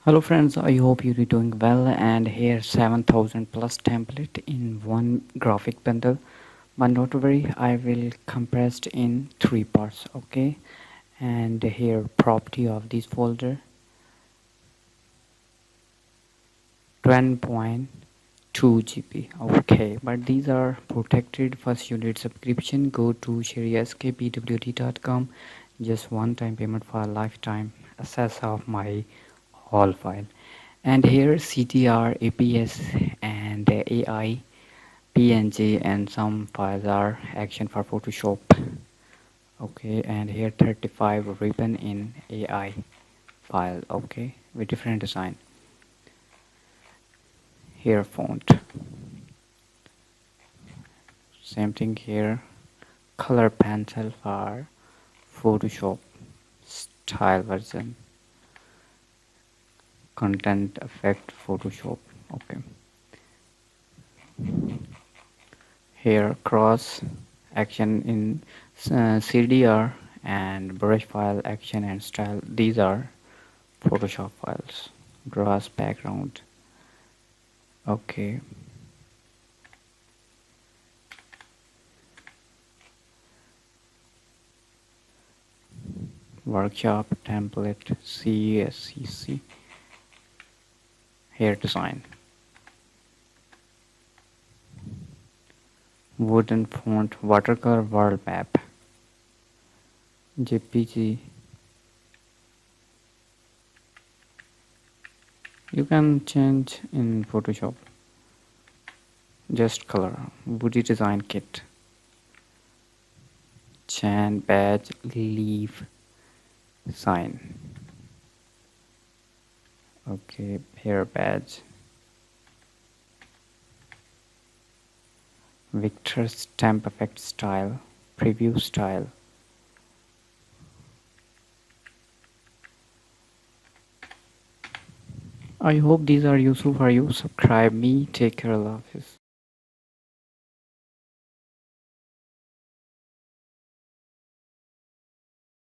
Hello friends, I hope you're doing well, and here 7000 plus template in one graphic bundle, but not to worry, I will compressed in three parts. Okay, and here property of this folder 10.2 GB. Okay, but these are protected. First you need subscription. Go to sherryskpwd.com. Just one time payment for a lifetime access of my whole file. And here CDR, EPS, and AI, PNG, and some files are action for Photoshop. Okay, and here 35 ribbon in AI file. Okay, with different design. Here font, same thing here. Color pencil for Photoshop style version. Content effect Photoshop. Okay, here cross action in CDR, and brush file action and style. These are Photoshop files. Grass background. Okay, workshop template CSCC. Here design. Wooden font watercolor world map. JPG. You can change in Photoshop. Just color. Woody design kit. Chan badge leaf sign. Okay, here badge. Victor stamp effect style. Preview style. I hope these are useful for you. Subscribe me. Take care. Allah Hafiz.